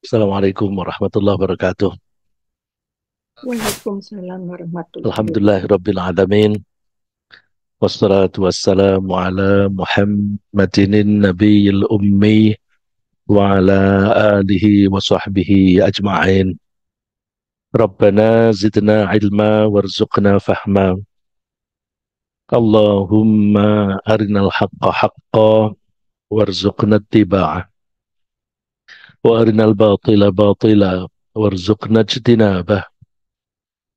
Assalamualaikum warahmatullahi wabarakatuh. Waalaikumsalam warahmatullahi wabarakatuh. Alhamdulillahirabbil alamin. Wassalatu wassalamu ala Muhammadin nabiyil ummi wa ala alihi wa sahbihi ajma'in. Rabbana zidna ilma warzuqna fahma. Allahumma arinal haqqa haqqa warzuqna ittiba'ah wa arinal batila batila warzuqna ijtinabah.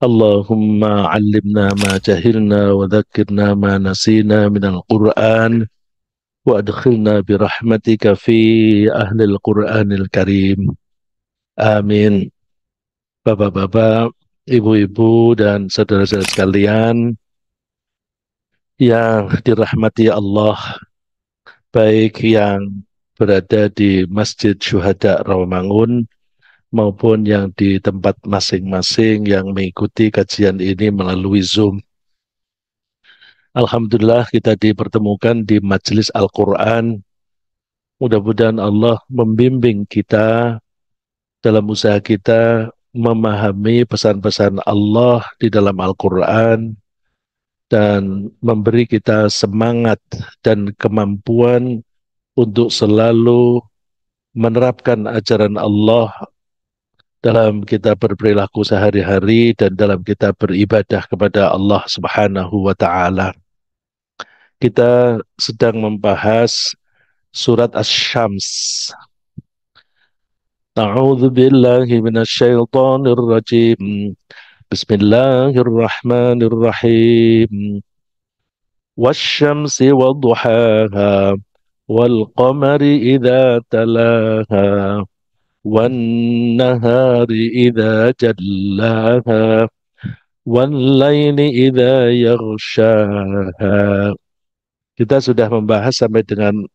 Allahumma allimna ma jahilna wa dhakkirna ma nasina minal Qur'an wa adkhilna birahmatika fi ahlil Qur'anil Karim. Amin. Bapak-bapak, ibu-ibu dan saudara-saudara sekalian yang dirahmati Allah, baik yang berada di Masjid Syuhada Rawamangun maupun yang di tempat masing-masing yang mengikuti kajian ini melalui Zoom. Alhamdulillah kita dipertemukan di Majelis Al-Quran. Mudah-mudahan Allah membimbing kita dalam usaha kita memahami pesan-pesan Allah di dalam Al-Quran dan memberi kita semangat dan kemampuan untuk selalu menerapkan ajaran Allah dalam kita berperilaku sehari-hari dan dalam kita beribadah kepada Allah Subhanahu wa Ta'ala. Kita sedang membahas surat Asy-Syams. A'udzu billahi minasyaitonir rajim. Bismillahirrahmanirrahim. Wasyamsi wadduhaha wal qamari idza talaha wan nahari idza jallaha wal laili idza yaghshaha. Kita sudah membahas sampai dengan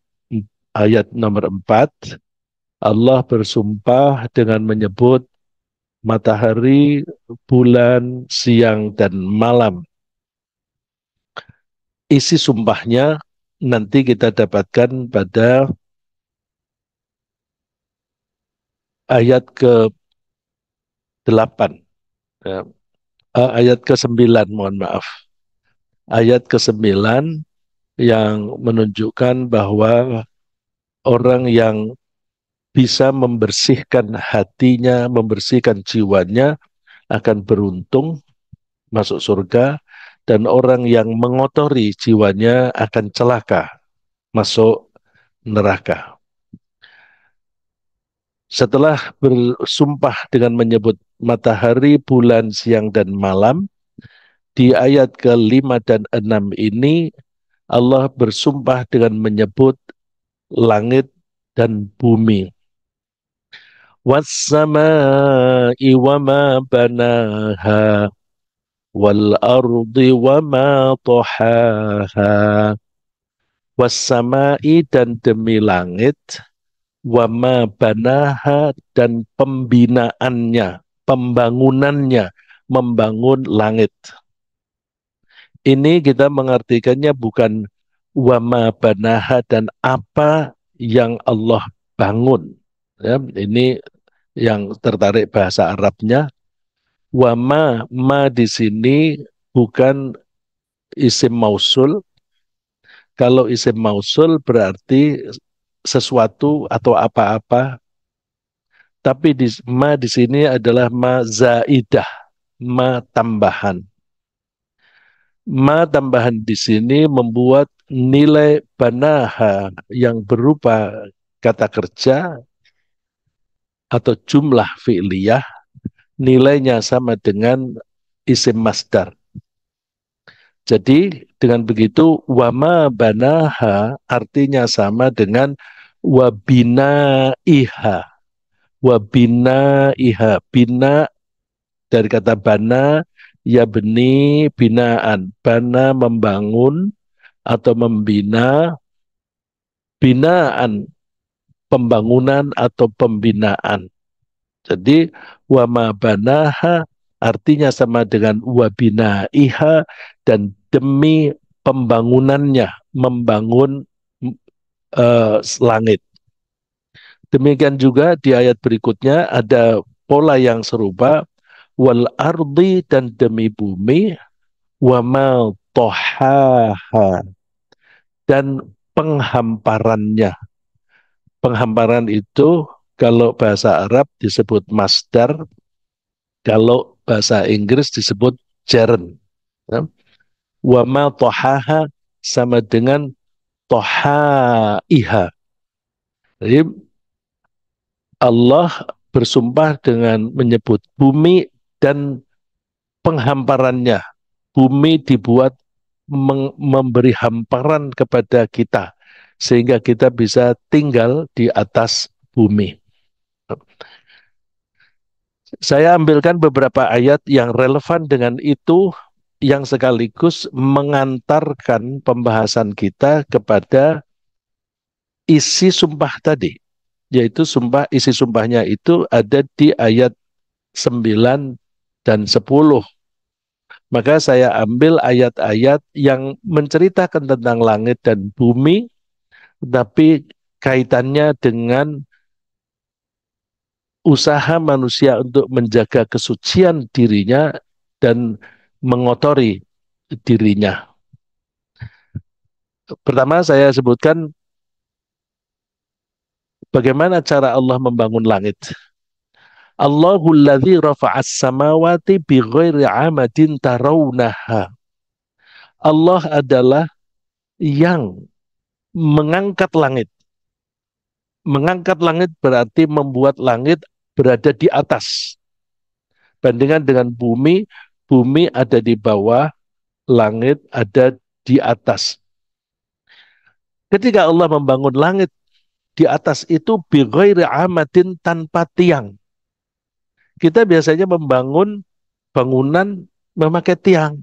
ayat nomor 4. Allah bersumpah dengan menyebut matahari, bulan, siang, dan malam. Isi sumpahnya nanti kita dapatkan pada ayat ke-8. Ya. Ayat ke-9, mohon maaf. Ayat ke-9 yang menunjukkan bahwa orang yang bisa membersihkan hatinya, membersihkan jiwanya akan beruntung masuk surga, dan orang yang mengotori jiwanya akan celaka masuk neraka. Setelah bersumpah dengan menyebut matahari, bulan, siang, dan malam, di ayat ke-5 dan 6 ini Allah bersumpah dengan menyebut langit dan bumi. Wassama'i wa ma banaha wal ardi wa ma tahaha. Wassama'i, dan demi langit, wa ma banaha, dan pembinaannya, pembangunannya, membangun langit. Ini kita mengartikannya bukan wa ma banaha, dan apa yang Allah bangun. Ya, ini yang tertarik bahasa Arabnya. Wa ma di sini bukan isim mausul. Kalau isim mausul berarti sesuatu atau apa-apa. Tapi ma di sini adalah ma zaidah, ma tambahan. Ma tambahan di sini membuat nilai banaha yang berupa kata kerja atau jumlah fi'liyah, nilainya sama dengan isim masdar. Jadi dengan begitu wama banaha artinya sama dengan wabina iha. Wabina iha. Bina dari kata bana, ya beni binaan. Bana membangun atau membina, binaan pembangunan atau pembinaan. Jadi wama banaha artinya sama dengan wabina iha, dan demi pembangunannya, membangun langit. Demikian juga di ayat berikutnya ada pola yang serupa, wal ardi, dan demi bumi, wa ma tohaha, dan penghamparannya. Penghamparan itu kalau bahasa Arab disebut masdar, kalau bahasa Inggris disebut gerund. Ya. Wa ma tohaha sama dengan tohaiha. Jadi Allah bersumpah dengan menyebut bumi dan penghamparannya. Bumi dibuat memberi hamparan kepada kita sehingga kita bisa tinggal di atas bumi. Saya ambilkan beberapa ayat yang relevan dengan itu yang sekaligus mengantarkan pembahasan kita kepada isi sumpah tadi, yaitu isi sumpahnya itu ada di ayat 9 dan 10. Maka saya ambil ayat-ayat yang menceritakan tentang langit dan bumi, tapi kaitannya dengan usaha manusia untuk menjaga kesucian dirinya dan mengotori dirinya. Pertama saya sebutkan bagaimana cara Allah membangun langit. Allahul ladzi rafa'as samawati bighairi 'amadin tarawnaha. Allah adalah yang mengangkat langit. Mengangkat langit berarti membuat langit berada di atas. Bandingkan dengan bumi, bumi ada di bawah, langit ada di atas. Ketika Allah membangun langit, di atas itu bighairi amadin, tanpa tiang. Kita biasanya membangun bangunan memakai tiang.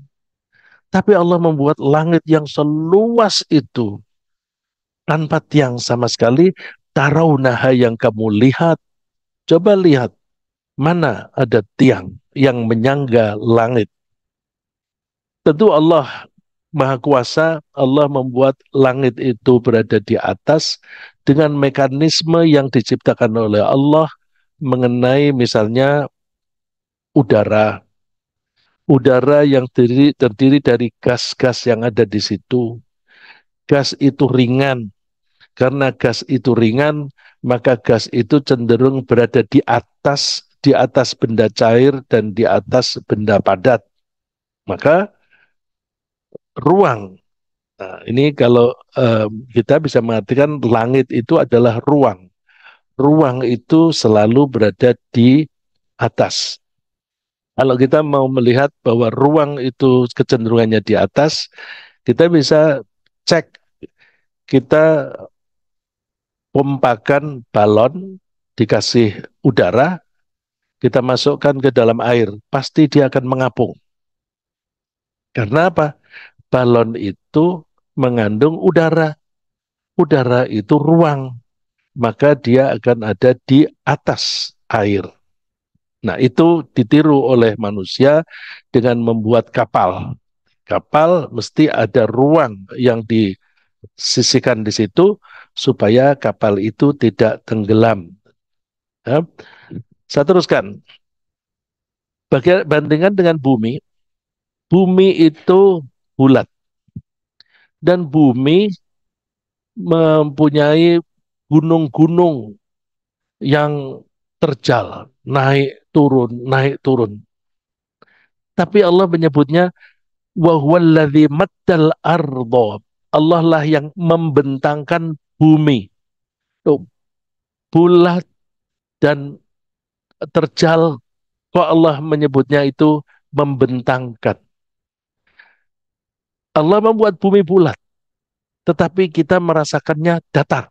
Tapi Allah membuat langit yang seluas itu tanpa tiang sama sekali. Tarawnaha, yang kamu lihat. Coba lihat, mana ada tiang yang menyangga langit. Tentu Allah Maha Kuasa, Allah membuat langit itu berada di atas dengan mekanisme yang diciptakan oleh Allah mengenai misalnya udara. Udara yang terdiri dari gas-gas yang ada di situ. Gas itu ringan. Karena gas itu ringan, maka gas itu cenderung berada di atas benda cair dan di atas benda padat. Maka ruang. Nah, ini kalau kita bisa mengartikan langit itu adalah ruang. Ruang itu selalu berada di atas. Kalau kita mau melihat bahwa ruang itu kecenderungannya di atas, kita bisa cek, kita pompakan balon, dikasih udara, kita masukkan ke dalam air, pasti dia akan mengapung. Karena apa? Balon itu mengandung udara. Udara itu ruang, maka dia akan ada di atas air. Nah, itu ditiru oleh manusia dengan membuat kapal. Kapal mesti ada ruang yang disisihkan di situ supaya kapal itu tidak tenggelam. Ya. Saya teruskan. Bandingkan dengan bumi, bumi itu bulat dan bumi mempunyai gunung-gunung yang terjal, naik turun, naik turun. Tapi Allah menyebutnya wa huwallazi maddal ardo. Allah lah yang membentangkan bumi. Tuh, bulat dan terjal, kok Allah menyebutnya itu membentangkan. Allah membuat bumi bulat, tetapi kita merasakannya datar.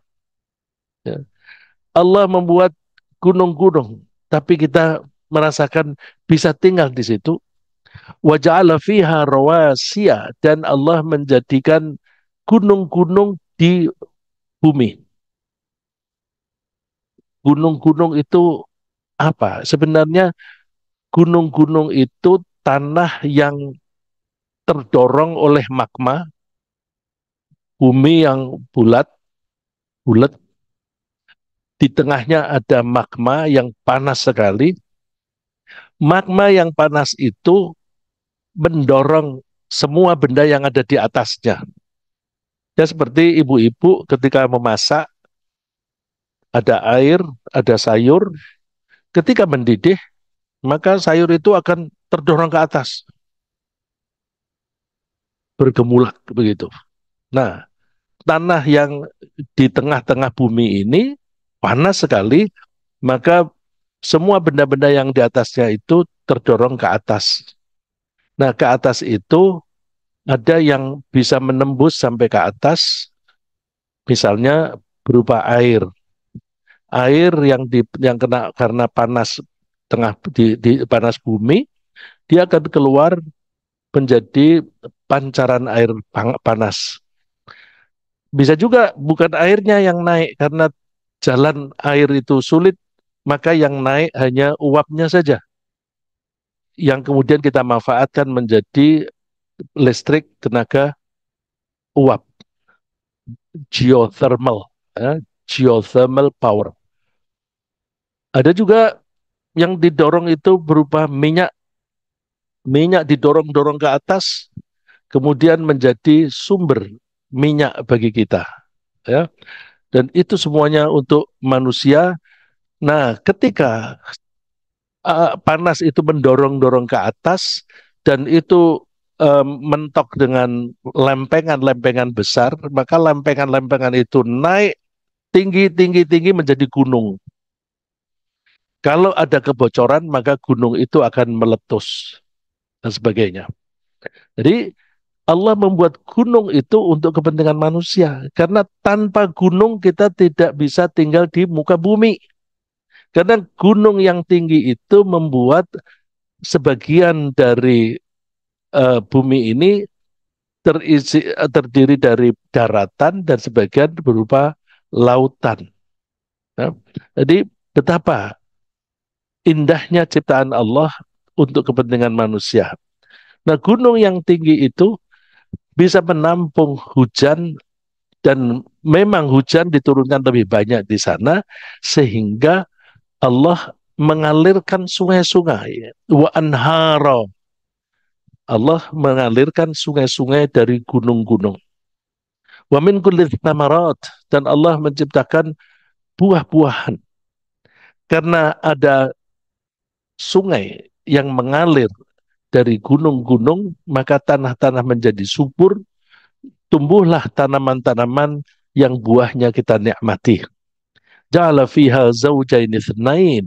Ya. Allah membuat gunung-gunung, tapi kita merasakan bisa tinggal di situ. Wa ja'ala fiha rawasiya, dan Allah menjadikan gunung-gunung di bumi. Gunung-gunung itu apa? Sebenarnya gunung-gunung itu tanah yang terdorong oleh magma, bumi yang bulat, bulat, di tengahnya ada magma yang panas sekali. Magma yang panas itu mendorong semua benda yang ada di atasnya. Ya seperti ibu-ibu ketika memasak, ada air, ada sayur, ketika mendidih, maka sayur itu akan terdorong ke atas, bergemulak begitu. Nah, tanah yang di tengah-tengah bumi ini panas sekali, maka semua benda-benda yang di atasnya itu terdorong ke atas. Nah, ke atas itu ada yang bisa menembus sampai ke atas, misalnya berupa air. Air yang kena karena panas tengah di panas bumi, dia akan keluar menjadi pancaran air panas. Bisa juga bukan airnya yang naik karena jalan air itu sulit, maka yang naik hanya uapnya saja, yang kemudian kita manfaatkan menjadi listrik tenaga uap, geothermal, geothermal power. Ada juga yang didorong itu berupa minyak, minyak didorong-dorong ke atas, kemudian menjadi sumber minyak bagi kita, ya. Dan itu semuanya untuk manusia. Nah, ketika panas itu mendorong-dorong ke atas dan itu mentok dengan lempengan-lempengan besar, maka lempengan-lempengan itu naik tinggi-tinggi-tinggi menjadi gunung. Kalau ada kebocoran, maka gunung itu akan meletus dan sebagainya. Jadi Allah membuat gunung itu untuk kepentingan manusia. Karena tanpa gunung kita tidak bisa tinggal di muka bumi. Karena gunung yang tinggi itu membuat sebagian dari bumi ini terdiri dari daratan dan sebagian berupa lautan. Ya. Jadi betapa indahnya ciptaan Allah untuk kepentingan manusia. Nah, gunung yang tinggi itu bisa menampung hujan dan memang hujan diturunkan lebih banyak di sana sehingga Allah mengalirkan sungai-sungai wa anhara. Allah mengalirkan sungai-sungai dari gunung-gunung. Wa min kulli thamarat, dan Allah menciptakan buah-buahan. Karena ada sungai yang mengalir dari gunung-gunung, maka tanah-tanah menjadi subur, tumbuhlah tanaman-tanaman yang buahnya kita nikmati. Ja'ala fiha zawjaini tsnain.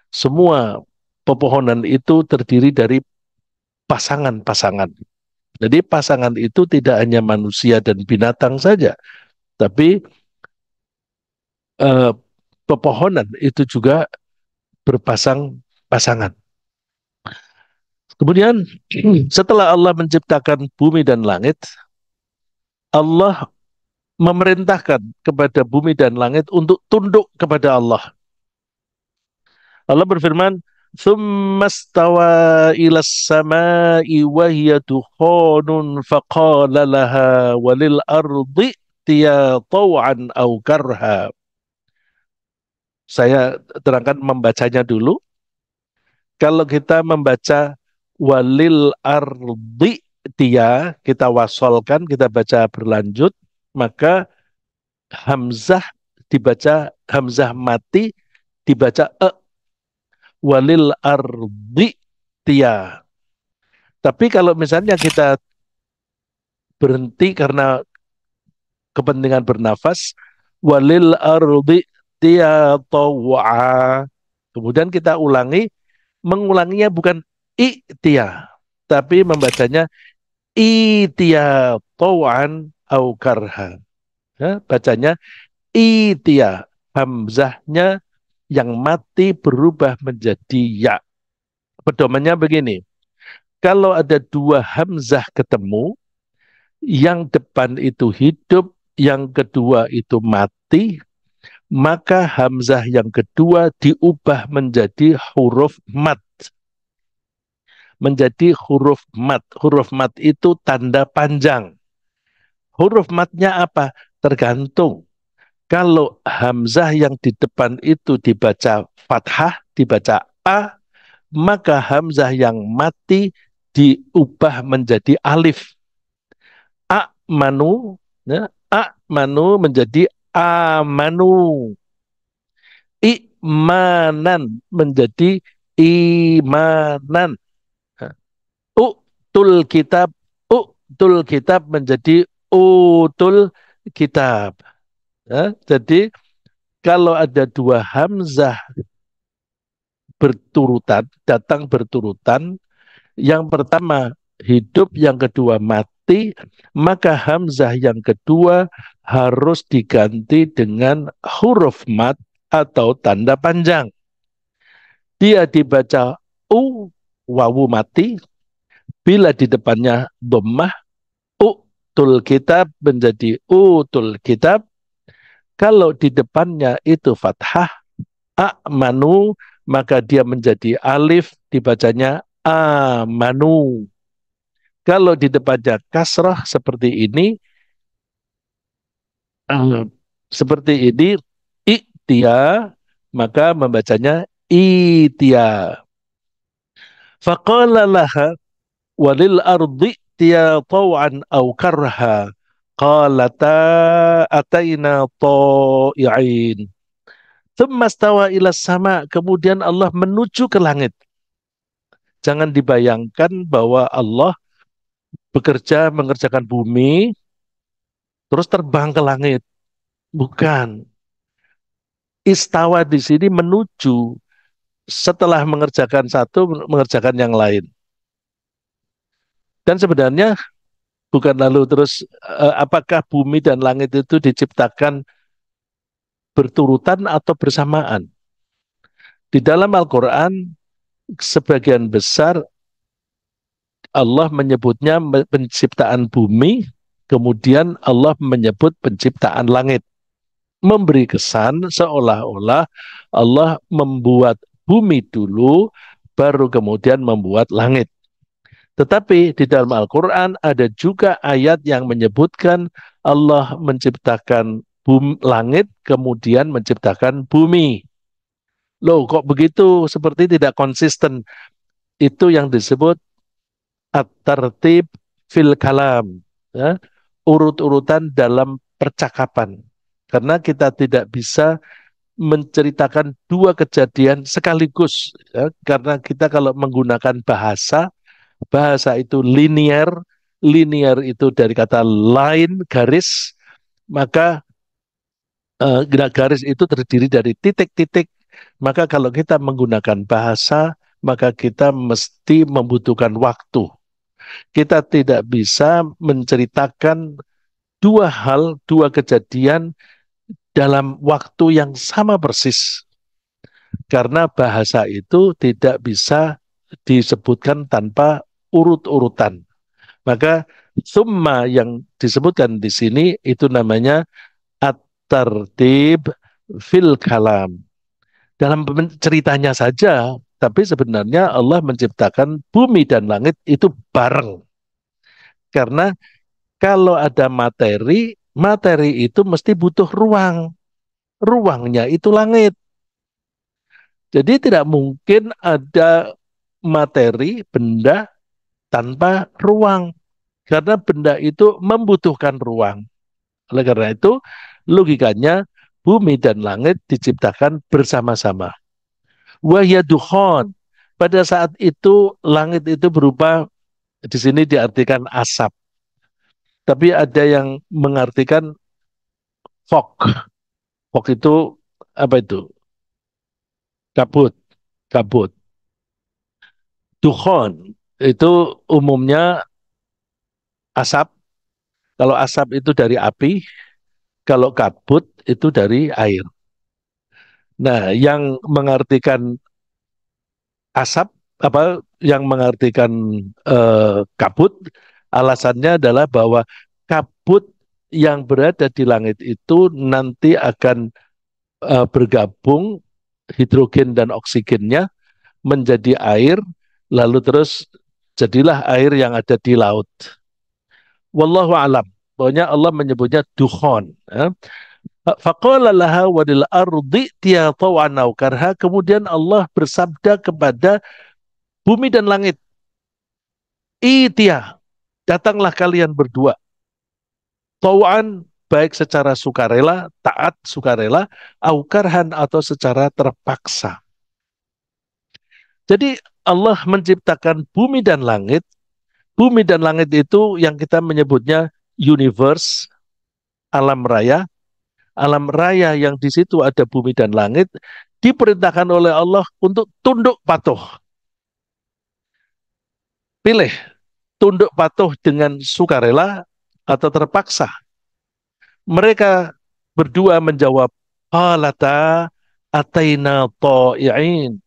Semua pepohonan itu terdiri dari pasangan-pasangan. Jadi pasangan itu tidak hanya manusia dan binatang saja, tapi eh, pepohonan itu juga berpasang-pasangan. Kemudian setelah Allah menciptakan bumi dan langit, Allah memerintahkan kepada bumi dan langit untuk tunduk kepada Allah. Allah berfirman, "Tsumma stawa ilas samai wa hiya dukhanun faqala laha walil ardi tiya taw'an aw karha." Saya terangkan membacanya dulu. Kalau kita membaca walil ardi tiya, kita wasolkan, kita baca berlanjut, maka hamzah dibaca hamzah mati dibaca walil ardi tiya. Tapi kalau misalnya kita berhenti karena kepentingan bernafas, walil ardi tiya taw'a. Kemudian kita ulangi, mengulanginya bukan i'tiya, tapi membacanya i'tiya taw'an au karha. Ya, bacanya i'tiya. Hamzahnya yang mati berubah menjadi ya. Pedomannya begini, kalau ada dua hamzah ketemu, yang depan itu hidup, yang kedua itu mati, maka hamzah yang kedua diubah menjadi huruf mat. Menjadi huruf mat. Huruf mat itu tanda panjang. Huruf matnya apa? Tergantung. Kalau hamzah yang di depan itu dibaca fathah, dibaca a, maka hamzah yang mati diubah menjadi alif. A manu, ya, a manu menjadi amanu. Imanan menjadi imanan. Utul kitab menjadi utul kitab. Ya, jadi kalau ada dua hamzah berturutan, datang berturutan, yang pertama hidup, yang kedua mati, maka hamzah yang kedua harus diganti dengan huruf mat atau tanda panjang. Dia dibaca u, wawu mati, bila di depannya dhammah, utul kitab menjadi utul kitab. Kalau di depannya itu fathah, amanu, maka dia menjadi alif, dibacanya amanu. Kalau di depannya kasrah eh, seperti ini, itia, maka membacanya itia. Faqala laha walil ardi tia taw'an aw karha. Qalata ataina ta'i'in. Thumma stawa ila sama. Kemudian Allah menuju ke langit. Jangan dibayangkan bahwa Allah bekerja mengerjakan bumi, terus terbang ke langit. Bukan. Istawa di sini menuju, setelah mengerjakan satu, mengerjakan yang lain. Dan sebenarnya bukan lalu terus apakah bumi dan langit itu diciptakan berturutan atau bersamaan. Di dalam Al-Quran, sebagian besar Allah menyebutnya penciptaan bumi, kemudian Allah menyebut penciptaan langit. Memberi kesan seolah-olah Allah membuat bumi dulu, baru kemudian membuat langit. Tetapi di dalam Al-Quran ada juga ayat yang menyebutkan Allah menciptakan langit, kemudian menciptakan bumi. Loh, kok begitu? Seperti tidak konsisten. Itu yang disebut at-tartib fil kalam. Ya, urut-urutan dalam percakapan. Karena kita tidak bisa menceritakan dua kejadian sekaligus. Ya, karena kita kalau menggunakan bahasa, bahasa itu linear, linear itu dari kata line, garis, maka garis itu terdiri dari titik-titik. Maka kalau kita menggunakan bahasa, maka kita mesti membutuhkan waktu. Kita tidak bisa menceritakan dua hal, dua kejadian dalam waktu yang sama persis. Karena bahasa itu tidak bisa disebutkan tanpa urut-urutan. Maka summa yang disebutkan di sini itu namanya at-tartib fil kalam. Dalam ceritanya saja, tapi sebenarnya Allah menciptakan bumi dan langit itu bareng. Karena kalau ada materi, materi itu mesti butuh ruang. Ruangnya itu langit. Jadi tidak mungkin ada materi, benda tanpa ruang. Karena benda itu membutuhkan ruang. Oleh karena itu, logikanya bumi dan langit diciptakan bersama-sama. Wahya dukhon. Pada saat itu langit itu berupa, di sini diartikan asap. Tapi ada yang mengartikan fog. Fog itu apa itu? Kabut. Kabut. Dukhon itu umumnya asap. Kalau asap itu dari api, kalau kabut itu dari air. Nah, yang mengartikan asap, apa yang mengartikan kabut, alasannya adalah bahwa kabut yang berada di langit itu nanti akan bergabung hidrogen dan oksigennya menjadi air, lalu terus jadilah air yang ada di laut. Wallahu alam. Pokoknya Allah menyebutnya dukhon. Ya. Faqala laha walil ardi tiya tawan aw karha. Kemudian Allah bersabda kepada bumi dan langit, Itia, datanglah kalian berdua. Tawan, baik secara sukarela, taat sukarela, aukarhan atau secara terpaksa. Jadi Allah menciptakan bumi dan langit. Bumi dan langit itu yang kita menyebutnya universe, alam raya. Alam raya yang di situ ada bumi dan langit, diperintahkan oleh Allah untuk tunduk patuh. Pilih, tunduk patuh dengan sukarela atau terpaksa. Mereka berdua menjawab, Qalata ataina ta'i'in.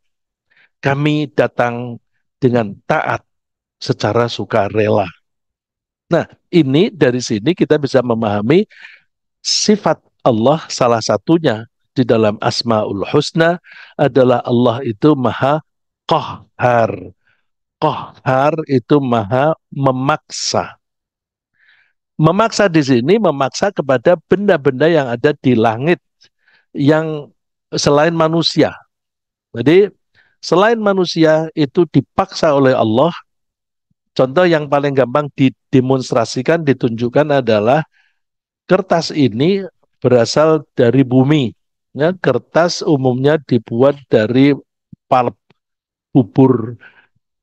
Kami datang dengan taat secara sukarela. Nah, ini dari sini kita bisa memahami sifat Allah salah satunya di dalam Asmaul Husna adalah Allah itu maha qahhar. Qahhar itu maha memaksa. Memaksa di sini memaksa kepada benda-benda yang ada di langit yang selain manusia. Jadi selain manusia itu dipaksa oleh Allah. Contoh yang paling gampang didemonstrasikan, ditunjukkan adalah kertas ini berasal dari bumi. Ya, kertas umumnya dibuat dari pulp, bubur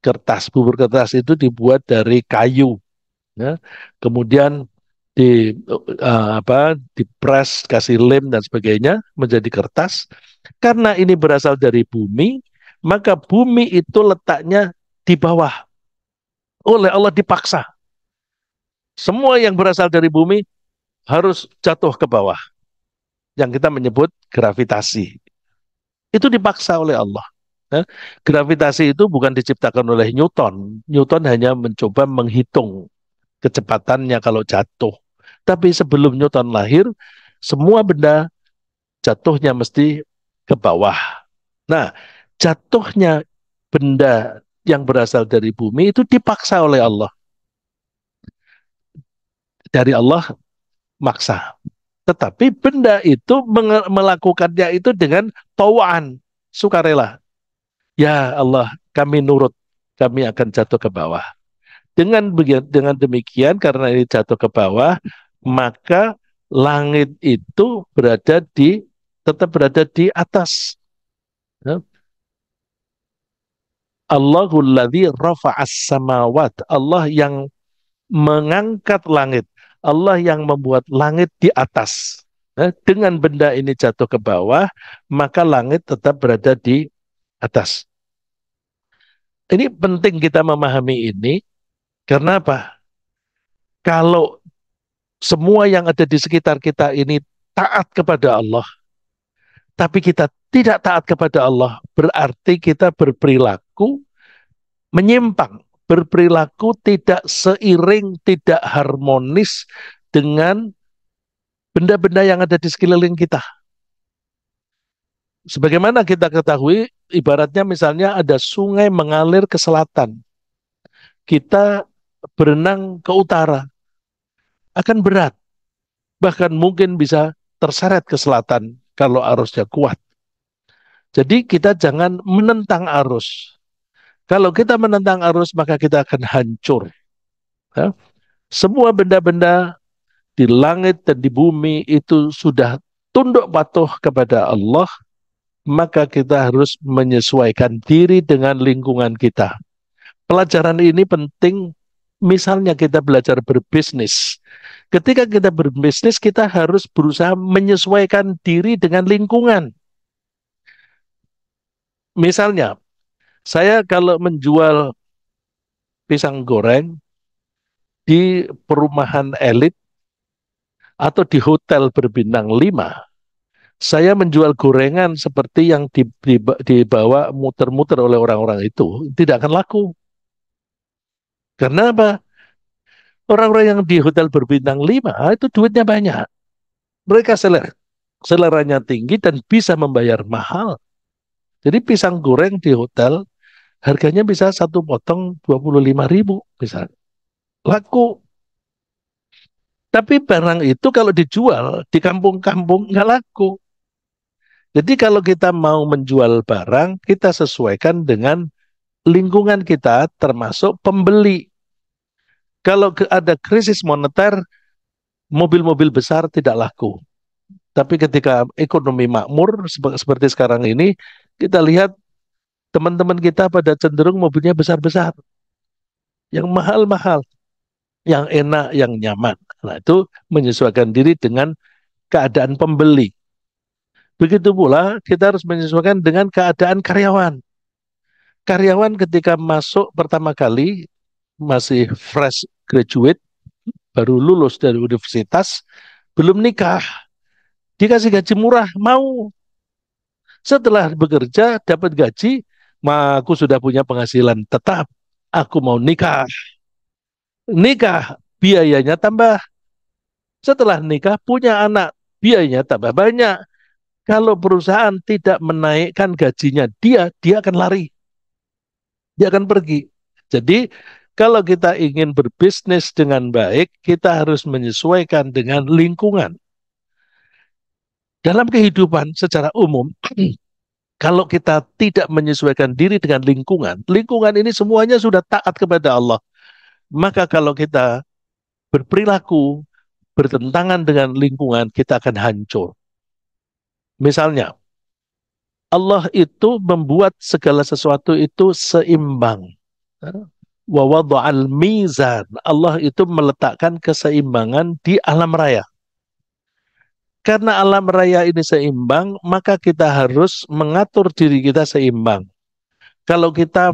kertas. Bubur kertas itu dibuat dari kayu. Ya. Kemudian dipres, kasih lem dan sebagainya menjadi kertas. Karena ini berasal dari bumi, maka bumi itu letaknya di bawah. Oleh Allah dipaksa. Semua yang berasal dari bumi harus jatuh ke bawah. Yang kita menyebut gravitasi. Itu dipaksa oleh Allah. Ya. Gravitasi itu bukan diciptakan oleh Newton. Newton hanya mencoba menghitung kecepatannya kalau jatuh. Tapi sebelum Newton lahir, semua benda jatuhnya mesti ke bawah. Nah, jatuhnya benda yang berasal dari bumi itu dipaksa oleh Allah. Dari Allah maksa. Tetapi benda itu melakukannya itu dengan tawaan, sukarela. Ya Allah, kami nurut, kami akan jatuh ke bawah. Dengan demikian, karena ini jatuh ke bawah, maka langit itu tetap berada di atas. Ya. Allahul ladzi rafa'as samawat. Allah yang mengangkat langit. Allah yang membuat langit di atas. Nah, dengan benda ini jatuh ke bawah, maka langit tetap berada di atas. Ini penting kita memahami ini, karena apa? Kalau semua yang ada di sekitar kita ini taat kepada Allah, tapi kita tidak taat kepada Allah, berarti kita berperilaku menyimpang, berperilaku tidak seiring, tidak harmonis dengan benda-benda yang ada di sekeliling kita. Sebagaimana kita ketahui, ibaratnya misalnya ada sungai mengalir ke selatan. Kita berenang ke utara, akan berat. Bahkan mungkin bisa terseret ke selatan kalau arusnya kuat. Jadi kita jangan menentang arus. Kalau kita menentang arus, maka kita akan hancur. Ya. Semua benda-benda di langit dan di bumi itu sudah tunduk patuh kepada Allah, maka kita harus menyesuaikan diri dengan lingkungan kita. Pelajaran ini penting, misalnya kita belajar berbisnis. Ketika kita berbisnis, kita harus berusaha menyesuaikan diri dengan lingkungan. Misalnya, saya kalau menjual pisang goreng di perumahan elit atau di hotel berbintang 5, saya menjual gorengan seperti yang dibawa muter-muter oleh orang-orang itu, tidak akan laku. Karena apa? Orang-orang yang di hotel berbintang 5 itu duitnya banyak. Mereka seleranya tinggi dan bisa membayar mahal. Jadi pisang goreng di hotel harganya bisa satu potong 25.000 misalnya. Laku. Tapi barang itu kalau dijual di kampung-kampung nggak laku. Jadi kalau kita mau menjual barang, kita sesuaikan dengan lingkungan kita termasuk pembeli. Kalau ada krisis moneter, mobil-mobil besar tidak laku. Tapi ketika ekonomi makmur seperti sekarang ini, kita lihat teman-teman kita pada cenderung mobilnya besar-besar, yang mahal-mahal, yang enak, yang nyaman. Nah, itu menyesuaikan diri dengan keadaan pembeli. Begitu pula kita harus menyesuaikan dengan keadaan karyawan. Karyawan ketika masuk pertama kali masih fresh graduate, baru lulus dari universitas, belum nikah, dikasih gaji murah, mau. Setelah bekerja, dapat gaji, aku sudah punya penghasilan tetap, aku mau nikah. Nikah, biayanya tambah. Setelah nikah, punya anak, biayanya tambah banyak. Kalau perusahaan tidak menaikkan gajinya dia akan lari, dia akan pergi. Jadi, kalau kita ingin berbisnis dengan baik, kita harus menyesuaikan dengan lingkungan. Dalam kehidupan secara umum, kalau kita tidak menyesuaikan diri dengan lingkungan, lingkungan ini semuanya sudah taat kepada Allah. Maka kalau kita berperilaku bertentangan dengan lingkungan, kita akan hancur. Misalnya, Allah itu membuat segala sesuatu itu seimbang. Wa wada'al mizan. Allah itu meletakkan keseimbangan di alam raya. Karena alam raya ini seimbang, maka kita harus mengatur diri kita seimbang. Kalau kita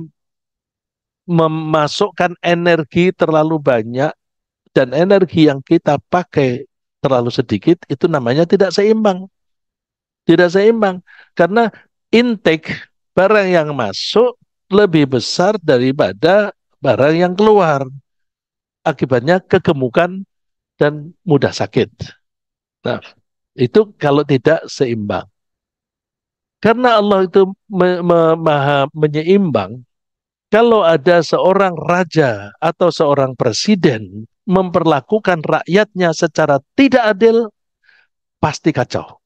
memasukkan energi terlalu banyak dan energi yang kita pakai terlalu sedikit, itu namanya tidak seimbang. Tidak seimbang. Karena intake barang yang masuk lebih besar daripada barang yang keluar. Akibatnya kegemukan dan mudah sakit. Nah, itu kalau tidak seimbang. Karena Allah itu maha menyeimbang, kalau ada seorang raja atau seorang presiden memperlakukan rakyatnya secara tidak adil, pasti kacau.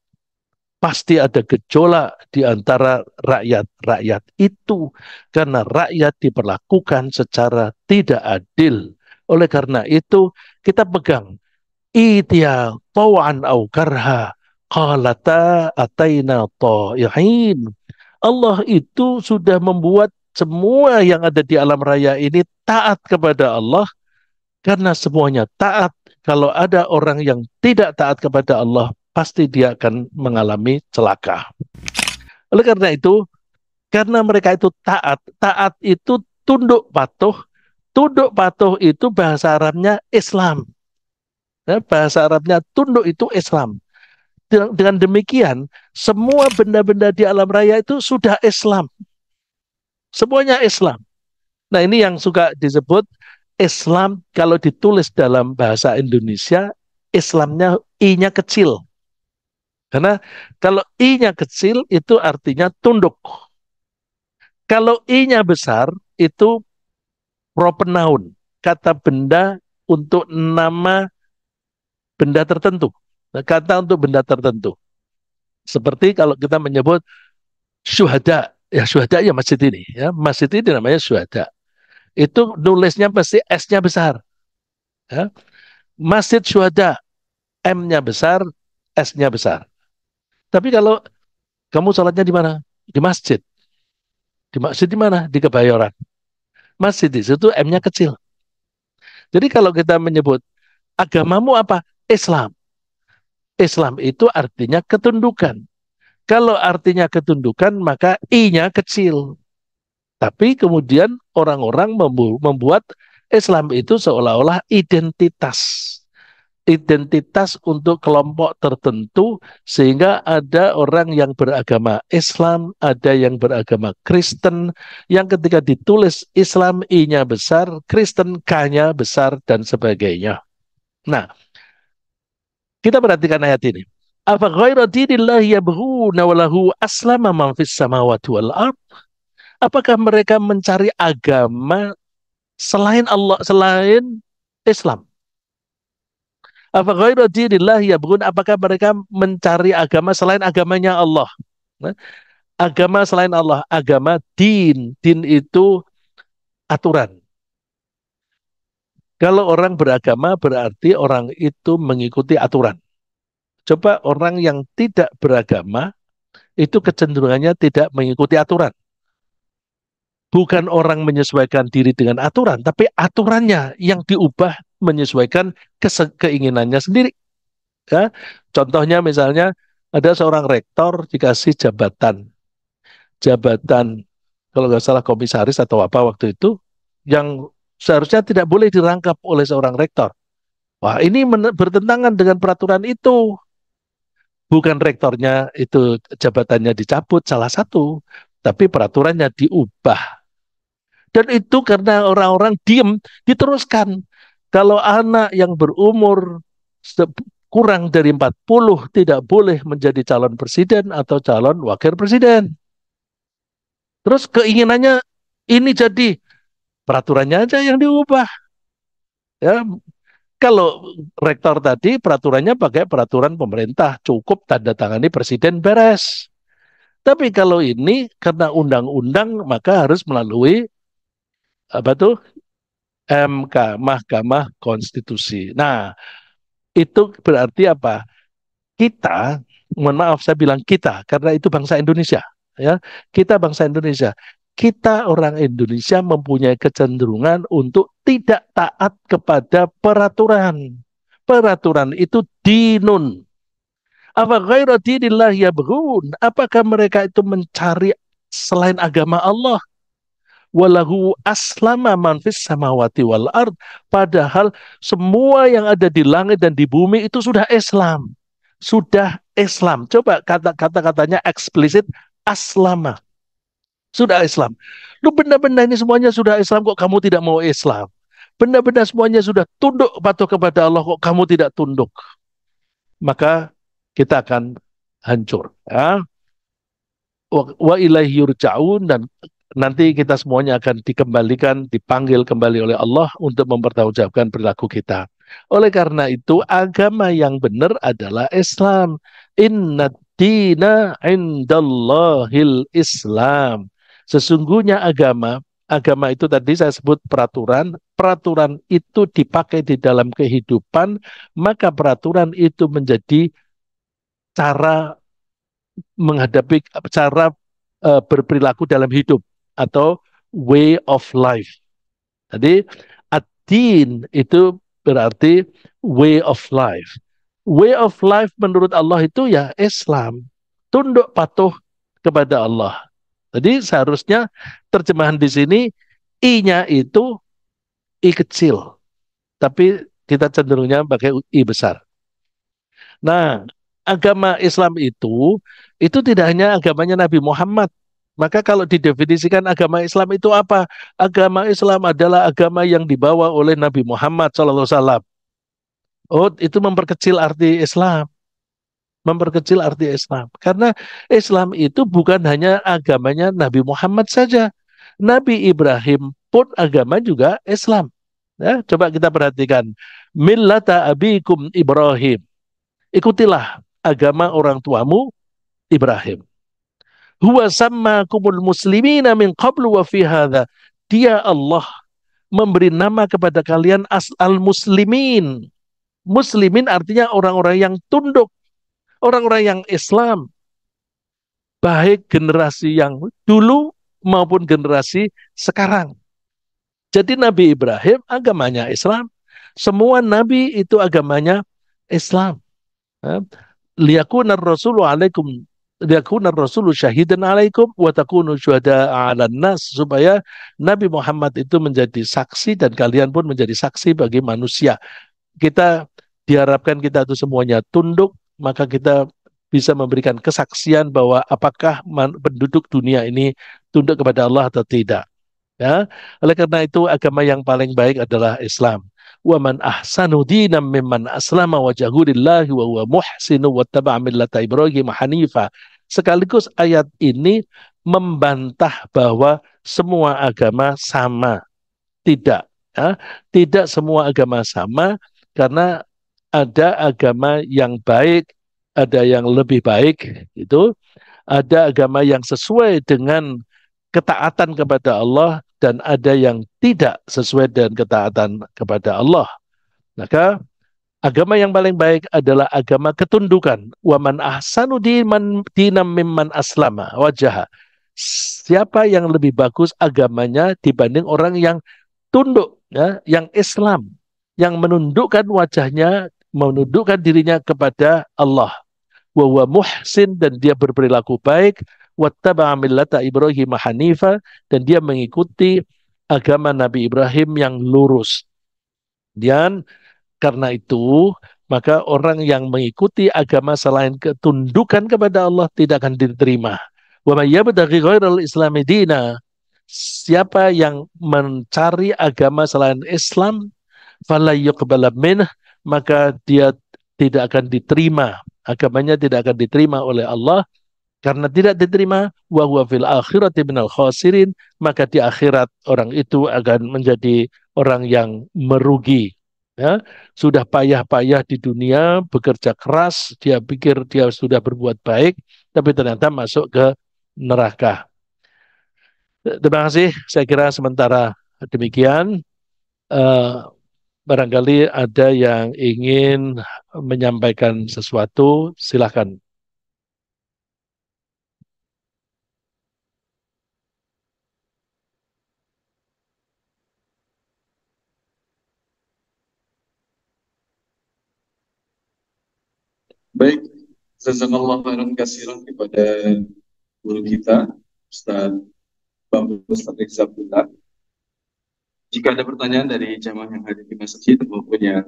Pasti ada gejolak di antara rakyat-rakyat itu karena rakyat diperlakukan secara tidak adil. Oleh karena itu, kita pegang Itia tawan au karha qalata ataina ta'ihin. Allah itu sudah membuat semua yang ada di alam raya ini taat kepada Allah karena semuanya taat. Kalau ada orang yang tidak taat kepada Allah, pasti dia akan mengalami celaka. Oleh karena itu, karena mereka itu taat, taat itu tunduk patuh itu bahasa Arabnya Islam. Ya, bahasa Arabnya tunduk itu Islam. Dengan demikian, semua benda-benda di alam raya itu sudah Islam. Semuanya Islam. Nah, ini yang suka disebut Islam kalau ditulis dalam bahasa Indonesia, Islamnya I-nya kecil. Karena kalau I-nya kecil itu artinya tunduk. Kalau I-nya besar itu pronoun, kata benda untuk nama benda tertentu. Kata untuk benda tertentu. Seperti kalau kita menyebut syuhada, ya syuhada ya masjid ini, ya masjid ini namanya syuhada. Itu nulisnya pasti S-nya besar. Ya. Masjid syuhada, M-nya besar, S-nya besar. Tapi kalau kamu sholatnya di mana? Di masjid. Di masjid di mana? Di Kebayoran. Masjid di situ M-nya kecil. Jadi kalau kita menyebut agamamu apa? Islam. Islam itu artinya ketundukan. Kalau artinya ketundukan, maka I-nya kecil. Tapi kemudian orang-orang membuat Islam itu seolah-olah identitas. Identitas untuk kelompok tertentu sehingga ada orang yang beragama Islam, ada yang beragama Kristen, yang ketika ditulis Islam I-nya besar, Kristen K-nya besar dan sebagainya. Nah, kita perhatikan ayat ini. Afa ghaira dinillahi yabghuna wa lahu aslama man fis samawati wal ard? Apakah mereka mencari agama selain Allah, selain Islam? Apa ghairu dinillah yabghun, apakah mereka mencari agama selain agamanya Allah? Nah, agama selain Allah, agama din. Din itu aturan. Kalau orang beragama berarti orang itu mengikuti aturan. Coba orang yang tidak beragama itu kecenderungannya tidak mengikuti aturan. Bukan orang menyesuaikan diri dengan aturan, tapi aturannya yang diubah menyesuaikan keinginannya sendiri. Ya. Contohnya misalnya ada seorang rektor dikasih jabatan, jabatan kalau nggak salah komisaris atau apa waktu itu, yang seharusnya tidak boleh dirangkap oleh seorang rektor. Wah, ini bertentangan dengan peraturan itu. Bukan rektornya itu jabatannya dicabut salah satu, tapi peraturannya diubah. Dan itu karena orang-orang diem, diteruskan. Kalau anak yang berumur kurang dari 40 tidak boleh menjadi calon presiden atau calon wakil presiden. Terus keinginannya ini jadi peraturannya aja yang diubah. Ya, kalau rektor tadi peraturannya pakai peraturan pemerintah, cukup tanda tangani presiden beres. Tapi kalau ini karena undang-undang maka harus melalui apa tuh MK, Mahkamah Konstitusi. Nah, itu berarti apa? Kita, mohon maaf saya bilang kita karena itu bangsa Indonesia, ya. Kita bangsa Indonesia. Kita orang Indonesia mempunyai kecenderungan untuk tidak taat kepada peraturan. Peraturan itu dinun. Apa ghaira dinillah yabghun? Apakah mereka itu mencari selain agama Allah? Walahu aslama man fis samawati wal ard. Padahal semua yang ada di langit dan di bumi itu sudah Islam. Sudah Islam. Coba kata-katanya eksplisit, aslama. Sudah Islam. Lu benda-benda ini semuanya sudah Islam, kok kamu tidak mau Islam? Benda-benda semuanya sudah tunduk patuh kepada Allah, kok kamu tidak tunduk? Maka kita akan hancur. Ya. Wa ilaihi yurja'un, dan nanti kita semuanya akan dikembalikan, dipanggil kembali oleh Allah untuk mempertanggungjawabkan perilaku kita. Oleh karena itu, agama yang benar adalah Islam. Inna dina indallahil Islam. Sesungguhnya agama itu tadi saya sebut peraturan, peraturan itu dipakai di dalam kehidupan, maka peraturan itu menjadi cara menghadapi, cara berperilaku dalam hidup atau way of life. Jadi ad-din itu berarti way of life. Way of life menurut Allah itu ya Islam. Tunduk patuh kepada Allah. Jadi seharusnya terjemahan di sini I-nya itu I kecil, tapi kita cenderungnya pakai I besar. Nah, agama Islam itu tidak hanya agamanya Nabi Muhammad. Maka kalau didefinisikan agama Islam itu apa? Agama Islam adalah agama yang dibawa oleh Nabi Muhammad SAW. Oh, itu memperkecil arti Islam. Memperkecil arti Islam. Karena Islam itu bukan hanya agamanya Nabi Muhammad saja. Nabi Ibrahim pun agama juga Islam. Ya, coba kita perhatikan. Millata abikum Ibrahim. Ikutilah agama orang tuamu Ibrahim. Huwa sammakumul muslimina min qablu wa fi hadha. Dia Allah memberi nama kepada kalian al-muslimin. Muslimin artinya orang-orang yang tunduk, orang-orang yang Islam. Baik generasi yang dulu maupun generasi sekarang. Jadi Nabi Ibrahim agamanya Islam. Semua nabi itu agamanya Islam. Liyakunar rasulu alaikum, liyakunar rasulu syahidan alaikum wa takunu syuhada 'alan nas, supaya Nabi Muhammad itu menjadi saksi dan kalian pun menjadi saksi bagi manusia. Kita diharapkan kita itu semuanya tunduk, maka kita bisa memberikan kesaksian bahwa apakah penduduk dunia ini tunduk kepada Allah atau tidak. Ya, oleh karena itu agama yang paling baik adalah Islam. Wa man ahsanu dinam mimman aslama wajhahu lillahi wa huwa muhsinu wattaba'a millata Ibrahim hanifa. Sekaligus ayat ini membantah bahwa semua agama sama. Tidak, ya. Tidak semua agama sama, karena ada agama yang baik, ada yang lebih baik, itu ada agama yang sesuai dengan ketaatan kepada Allah dan ada yang tidak sesuai dengan ketaatan kepada Allah. Maka agama yang paling baik adalah agama ketundukan. Waman ahsanu dinam mimman aslama wajah. Siapa yang lebih bagus agamanya dibanding orang yang tunduk, ya, yang Islam, yang menundukkan wajahnya, menundukkan dirinya kepada Allah. Wa huwa muhsin, dan dia berperilaku baik, wattaba'a millata Ibrahim hanifa, dan dia mengikuti agama Nabi Ibrahim yang lurus. Dan karena itu, maka orang yang mengikuti agama selain ketundukan kepada Allah tidak akan diterima. Wa may yabtaghi ghairal islami dina, siapa yang mencari agama selain Islam, fala yuqbala minh, maka dia tidak akan diterima, agamanya tidak akan diterima oleh Allah. Karena tidak diterima, wa huwa fil akhirati minal khasirin, maka di akhirat orang itu akan menjadi orang yang merugi. Ya, sudah payah-payah di dunia, bekerja keras, dia pikir dia sudah berbuat baik, tapi ternyata masuk ke neraka. Terima kasih. Saya kira sementara demikian. Eh, Barangkali ada yang ingin menyampaikan sesuatu, silakan. Baik, jazakallah khairan katsiran kepada guru kita, Ustaz Bapak Ustaz Rizabullah. Jika ada pertanyaan dari jamaah yang hadir di masjid maupun yang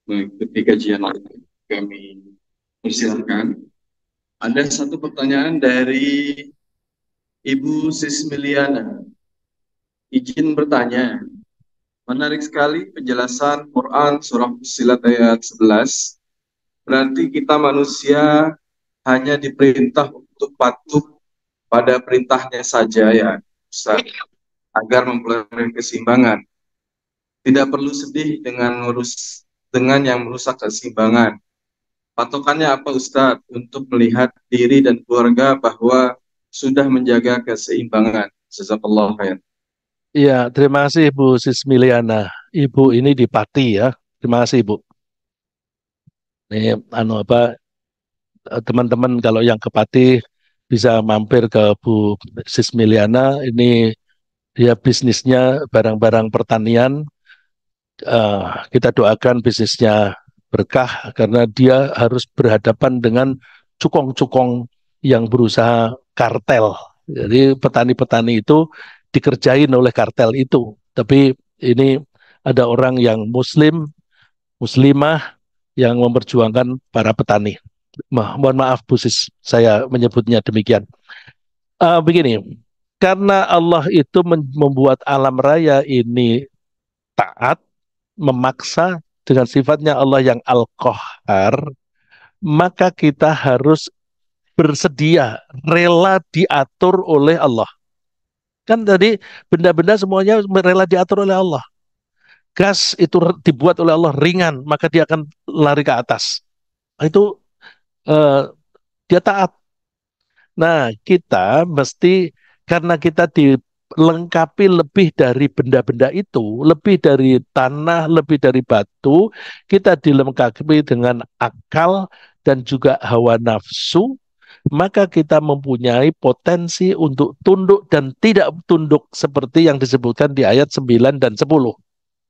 mengikuti kajian lain, kami persilahkan. Ada satu pertanyaan dari Ibu Sismiliana. Izin bertanya, menarik sekali penjelasan Quran surah Fussilat ayat 11. Berarti kita manusia hanya diperintah untuk patuh pada perintahnya saja ya, Ustaz, agar memperoleh keseimbangan. Tidak perlu sedih dengan yang merusak keseimbangan. Patokannya apa Ustaz untuk melihat diri dan keluarga bahwa sudah menjaga keseimbangan? Jazakallah khair. Iya, terima kasih Ibu Sismiliana. Ibu ini di Pati ya. Terima kasih Ibu. Ini teman-teman kalau yang ke Pati bisa mampir ke Bu Sismiliana. Ini dia bisnisnya barang-barang pertanian. Kita doakan bisnisnya berkah karena dia harus berhadapan dengan cukong-cukong yang berusaha kartel. Jadi petani-petani itu dikerjain oleh kartel itu. Tapi ini ada orang yang muslim, muslimah yang memperjuangkan para petani. Mohon maaf Bu Sis, saya menyebutnya demikian. Begini, karena Allah itu membuat alam raya ini taat, memaksa dengan sifatnya Allah yang Al-Qahhar, maka kita harus bersedia, rela diatur oleh Allah. Kan tadi benda-benda semuanya rela diatur oleh Allah. Gas itu dibuat oleh Allah ringan, maka dia akan lari ke atas. Itu eh, dia taat. Nah, kita mesti, karena kita dilengkapi lebih dari benda-benda itu, lebih dari tanah, lebih dari batu, kita dilengkapi dengan akal dan juga hawa nafsu, maka kita mempunyai potensi untuk tunduk dan tidak tunduk seperti yang disebutkan di ayat 9 dan 10.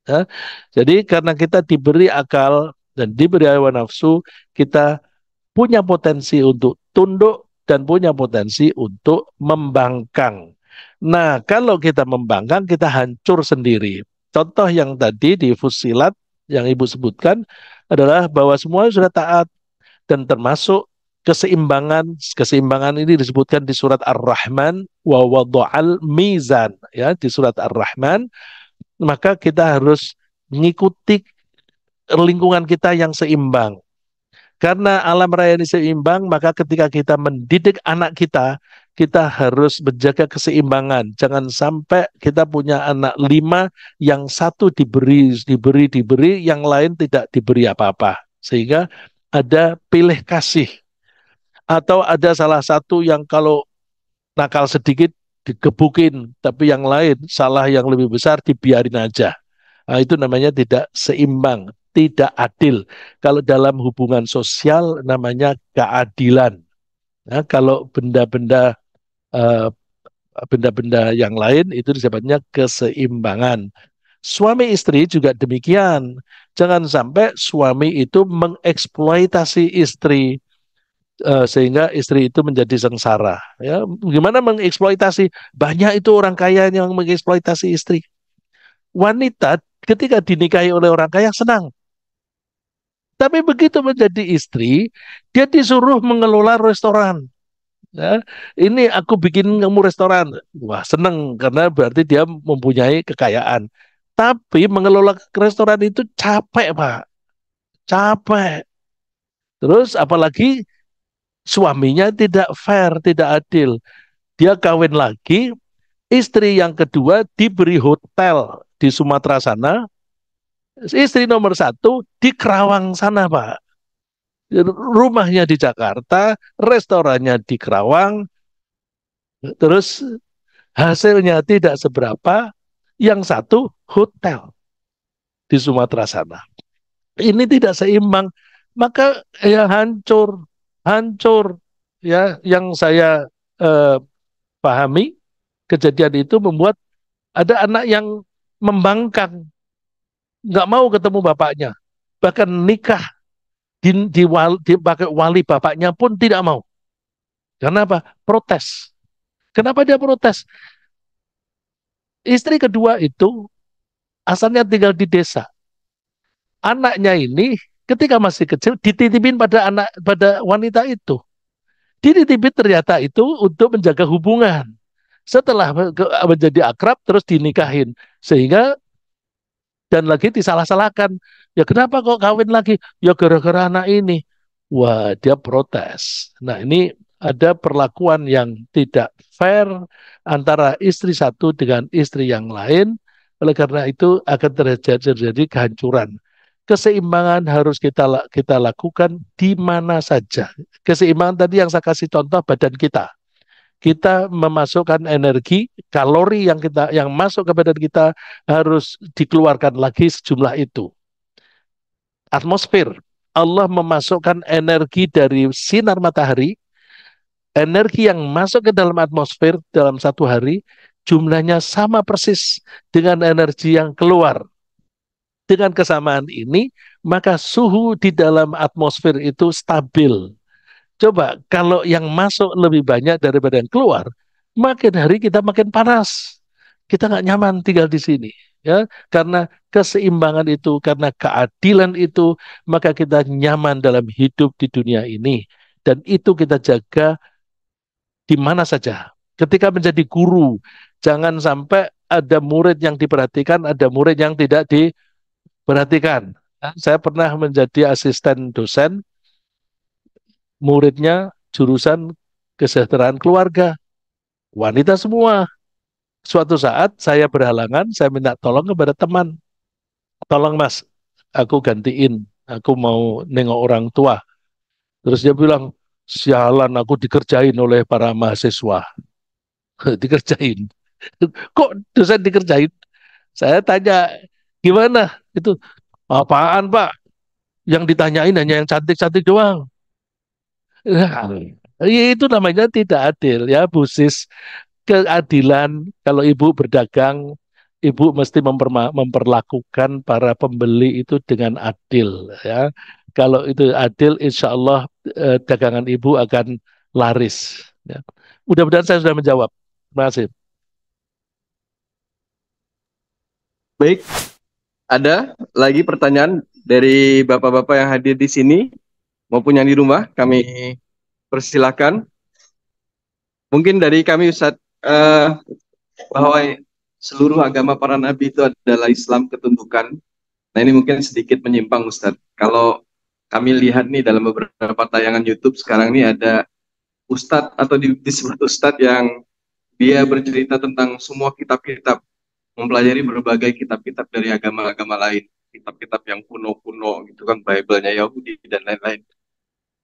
Ya. Jadi karena kita diberi akal dan diberi hawa nafsu, kita punya potensi untuk tunduk dan punya potensi untuk membangkang. Nah, kalau kita membangkang, kita hancur sendiri. Contoh yang tadi di Fussilat yang Ibu sebutkan adalah bahwa semua sudah taat dan termasuk keseimbangan. Keseimbangan ini disebutkan di surat Ar-Rahman, wa wada'al mizan, ya, di surat Ar-Rahman. Maka kita harus mengikuti lingkungan kita yang seimbang. Karena alam raya ini seimbang, maka ketika kita mendidik anak kita, kita harus menjaga keseimbangan. Jangan sampai kita punya anak 5, yang satu diberi, yang lain tidak diberi apa-apa. Sehingga ada pilih kasih. Atau ada salah satu yang kalau nakal sedikit digebukin, tapi yang lain salah yang lebih besar dibiarin aja. Nah, itu namanya tidak seimbang, tidak adil. Kalau dalam hubungan sosial namanya keadilan. Nah, kalau eh, benda-benda yang lain itu disebutnya keseimbangan. Suami istri juga demikian. Jangan sampai suami itu mengeksploitasi istri sehingga istri itu menjadi sengsara. Ya, gimana mengeksploitasi? Banyak itu orang kaya yang mengeksploitasi istri. Wanita ketika dinikahi oleh orang kaya senang. Tapi begitu menjadi istri, dia disuruh mengelola restoran. Ya, ini aku bikin kamu restoran. Wah, seneng karena berarti dia mempunyai kekayaan. Tapi mengelola restoran itu capek, Pak. Capek. Terus apalagi suaminya tidak fair, tidak adil. Dia kawin lagi, istri yang kedua diberi hotel di Sumatera sana, istri nomor satu di Kerawang sana, Pak. Rumahnya di Jakarta, restorannya di Kerawang, terus hasilnya tidak seberapa, yang satu hotel di Sumatera sana. Ini tidak seimbang, maka ya hancur, hancur. Ya, yang saya eh, pahami kejadian itu membuat ada anak yang membangkang, nggak mau ketemu bapaknya, bahkan nikah pakai wali bapaknya pun tidak mau. Karena apa? Protes. Kenapa dia protes? Istri kedua itu asalnya tinggal di desa. Anaknya ini ketika masih kecil dititipin pada wanita itu. Dititipin ternyata itu untuk menjaga hubungan. Setelah menjadi akrab terus dinikahin. Sehingga dan lagi disalah-salahkan. Ya kenapa kok kawin lagi? Ya gara-gara anak ini. Wah, dia protes. Nah, ini ada perlakuan yang tidak fair antara istri satu dengan istri yang lain. Oleh karena itu akan terjadi kehancuran. Keseimbangan harus kita lakukan di mana saja. Keseimbangan tadi yang saya kasih contoh badan kita. Kita memasukkan energi, kalori yang masuk ke badan kita harus dikeluarkan lagi sejumlah itu. Atmosfer, Allah memasukkan energi dari sinar matahari, energi yang masuk ke dalam atmosfer dalam satu hari jumlahnya sama persis dengan energi yang keluar. Dengan kesamaan ini, maka suhu di dalam atmosfer itu stabil. Coba kalau yang masuk lebih banyak daripada yang keluar, makin hari kita makin panas. Kita nggak nyaman tinggal di sini, ya. Karena keseimbangan itu, karena keadilan itu, maka kita nyaman dalam hidup di dunia ini. Dan itu kita jaga di mana saja. Ketika menjadi guru, jangan sampai ada murid yang diperhatikan, ada murid yang tidak diperhatikan. Saya pernah menjadi asisten dosen, muridnya jurusan kesejahteraan keluarga, wanita semua. Suatu saat saya berhalangan, saya minta tolong kepada teman. Tolong mas, aku gantiin, aku mau nengok orang tua. Terus dia bilang, sialan aku dikerjain oleh para mahasiswa. Dikerjain. Kok dosen dikerjain? Saya tanya, gimana? Itu apaan Pak? Yang ditanyain hanya yang cantik-cantik doang. Nah, itu namanya tidak adil ya, Bu Sis. Keadilan kalau ibu berdagang, ibu mesti memperlakukan para pembeli itu dengan adil ya. Kalau itu adil, insya Allah dagangan ibu akan laris. Ya. Mudah-mudahan saya sudah menjawab. Terima kasih. Baik, ada lagi pertanyaan dari bapak-bapak yang hadir di sini maupun yang di rumah, kami persilakan. Mungkin dari kami Ustadz, bahwa seluruh agama para nabi itu adalah Islam ketundukan. Nah ini mungkin sedikit menyimpang Ustadz. Kalau kami lihat nih dalam beberapa tayangan YouTube sekarang ini ada Ustadz atau disebut Ustadz yang dia bercerita tentang semua kitab-kitab, mempelajari berbagai kitab-kitab dari agama-agama lain. kitab-kitab yang kuno-kuno gitu kan, Bible-nya Yahudi dan lain-lain.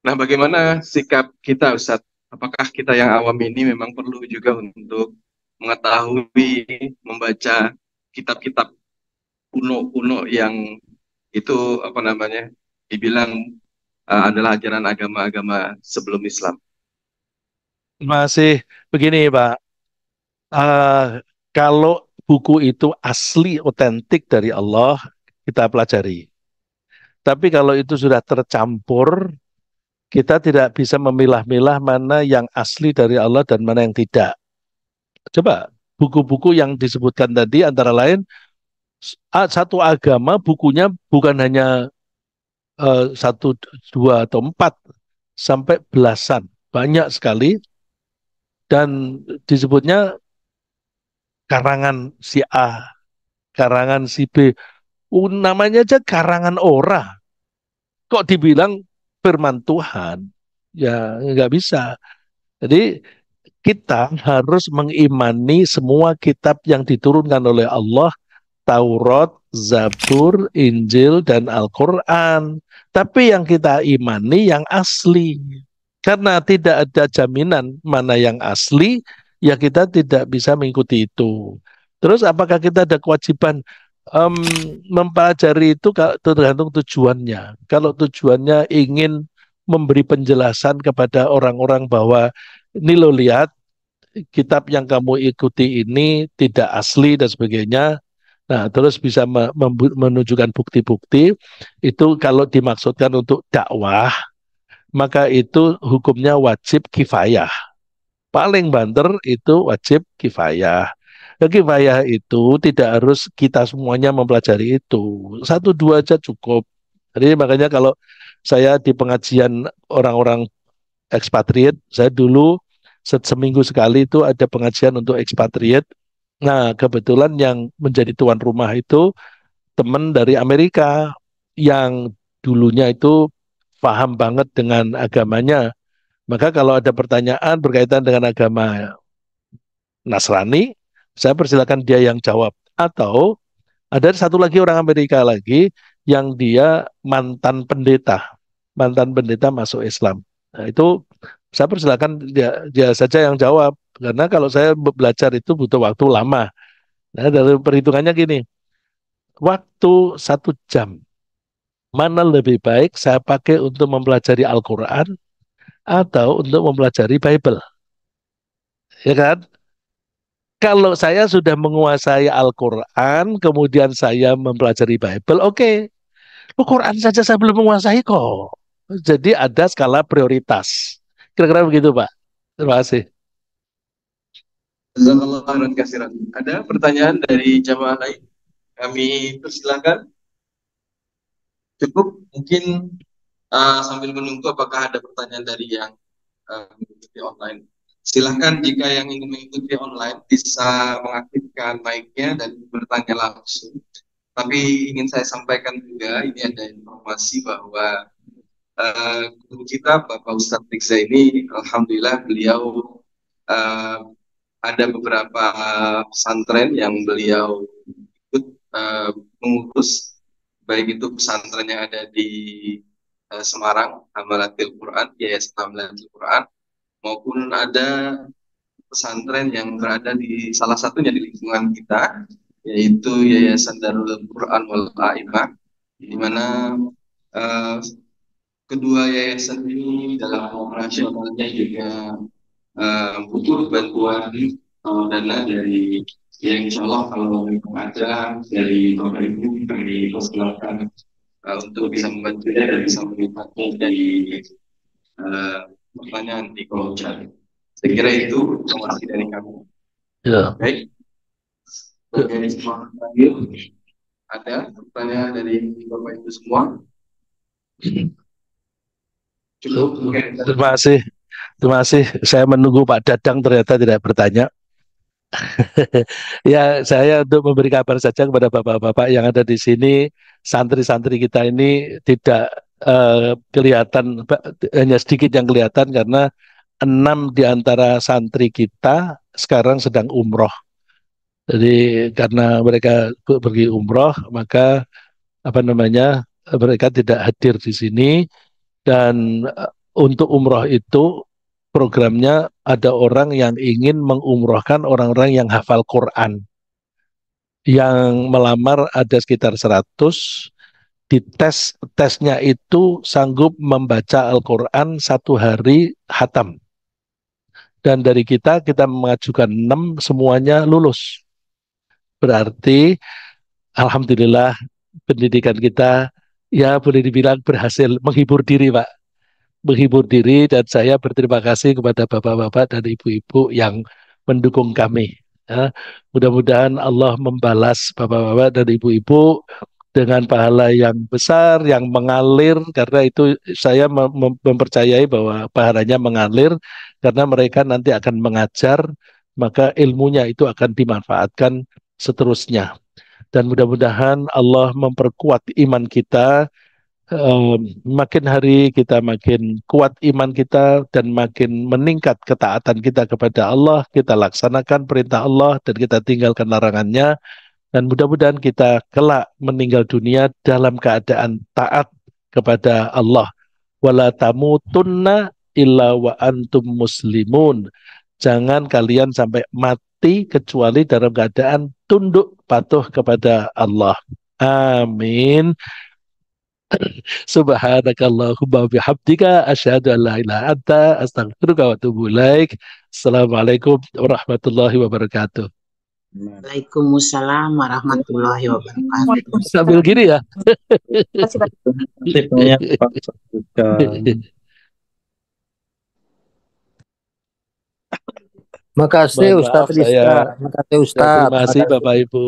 Nah, bagaimana sikap kita, Ustadz? Apakah kita yang awam ini memang perlu juga untuk mengetahui, membaca kitab-kitab kuno-kuno yang itu apa namanya dibilang adalah ajaran agama-agama sebelum Islam? Masih begini, Pak. Eh, kalau buku itu asli, otentik dari Allah, kita pelajari. Tapi kalau itu sudah tercampur, kita tidak bisa memilah-milah mana yang asli dari Allah dan mana yang tidak. Coba buku-buku yang disebutkan tadi antara lain satu agama bukunya bukan hanya satu, dua atau empat, sampai belasan, banyak sekali dan disebutnya karangan si A, karangan si B. Namanya aja karangan orang. Kok dibilang firman Tuhan? Ya nggak bisa. Jadi kita harus mengimani semua kitab yang diturunkan oleh Allah, Taurat, Zabur, Injil, dan Al-Quran. Tapi yang kita imani yang asli. Karena tidak ada jaminan mana yang asli, ya kita tidak bisa mengikuti itu. Terus apakah kita ada kewajiban em, mempelajari itu tergantung tujuannya. Kalau tujuannya ingin memberi penjelasan kepada orang-orang bahwa ini lo lihat kitab yang kamu ikuti ini tidak asli dan sebagainya. Nah, terus bisa menunjukkan bukti-bukti itu kalau dimaksudkan untuk dakwah, maka itu hukumnya wajib kifayah. Paling banter itu wajib kifayah. Kifayah itu tidak harus kita semuanya mempelajari itu. Satu dua aja cukup. Jadi makanya kalau saya di pengajian orang-orang ekspatriat, saya dulu seminggu sekali itu ada pengajian untuk ekspatriat. Nah, kebetulan yang menjadi tuan rumah itu teman dari Amerika yang dulunya itu paham banget dengan agamanya. Maka kalau ada pertanyaan berkaitan dengan agama Nasrani, saya persilakan dia yang jawab. Atau ada satu lagi orang Amerika lagi yang dia mantan pendeta masuk Islam. Nah, itu saya persilakan dia saja yang jawab. Karena kalau saya belajar itu butuh waktu lama. Nah, dari perhitungannya gini, waktu 1 jam, mana lebih baik saya pakai untuk mempelajari Al-Quran atau untuk mempelajari Bible? Ya kan? Kalau saya sudah menguasai Al-Quran, kemudian saya mempelajari Bible, oke. Al-Quran saja saya belum menguasai kok. Jadi ada skala prioritas. Kira-kira begitu, Pak. Terima kasih. Jazakallah khairan katsiran. Ada pertanyaan dari jamaah lain? Kami persilakan. Cukup mungkin sambil menunggu apakah ada pertanyaan dari yang mengikuti online. Silahkan jika yang ingin mengikuti online bisa mengaktifkan mic-nya dan bertanya langsung. Tapi ingin saya sampaikan juga, ini ada informasi bahwa guru kita Bapak Ustadz Rikza ini, alhamdulillah beliau ada beberapa pesantren yang beliau ikut mengurus, baik itu pesantren yang ada di Semarang, Hamalatil Quran, Yayasan Hamalatil Quran, maupun ada pesantren yang berada di salah satunya di lingkungan kita, yaitu Yayasan Darul Quran wal Aimah, di mana kedua yayasan ini dalam operasionalnya juga butuh bantuan dana dari yang insya Allah kalau ada dari Bapak Ibu kami persilakan untuk bisa membantunya dan bisa melibatnya dari pertanyaan di kolom chat. Saya kira itu informasi dari kami. Ya. Baik. Sebagai terakhir, ada pertanyaan dari Bapak Ibu semua? Cukup. Terima kasih. Terima kasih. Saya menunggu Pak Dadang ternyata tidak bertanya. Ya, saya untuk memberi kabar saja kepada bapak-bapak yang ada di sini, santri-santri kita ini tidak kelihatan, hanya sedikit yang kelihatan karena 6 di antara santri kita sekarang sedang umroh. Jadi karena mereka pergi umroh, maka mereka tidak hadir di sini. Dan untuk umroh itu programnya ada orang yang ingin mengumrohkan orang-orang yang hafal Quran. Yang melamar ada sekitar 100. Tesnya itu sanggup membaca Al-Quran 1 hari hatam. Dan dari kita mengajukan 6, semuanya lulus. Berarti alhamdulillah pendidikan kita ya boleh dibilang berhasil menghibur diri, Pak. Menghibur diri, dan saya berterima kasih kepada bapak-bapak dan ibu-ibu yang mendukung kami. Ya, mudah-mudahan Allah membalas bapak-bapak dan ibu-ibu dengan pahala yang besar, yang mengalir, karena itu saya mempercayai bahwa pahalanya mengalir, karena mereka nanti akan mengajar, maka ilmunya itu akan dimanfaatkan seterusnya. Dan mudah-mudahan Allah memperkuat iman kita, makin hari kita makin kuat iman kita, dan makin meningkat ketaatan kita kepada Allah, kita laksanakan perintah Allah, dan kita tinggalkan larangannya. Dan mudah-mudahan kita kelak meninggal dunia dalam keadaan taat kepada Allah. Wala tamutunna illa wa antum muslimun. Jangan kalian sampai mati kecuali dalam keadaan tunduk patuh kepada Allah. Amin. Subhanakallahumma bihamdika asyhadu an la ilaha anta astaghfiruka wa atubu ilaik. Assalamualaikum warahmatullahi wabarakatuh. Waalaikumsalam warahmatullahi wabarakatuh. Sambil gini ya. Tipnya Pak sebutkan. Makasih Ustaz Rizka. Makasih Ustaz. Terima kasih Bapak Ibu.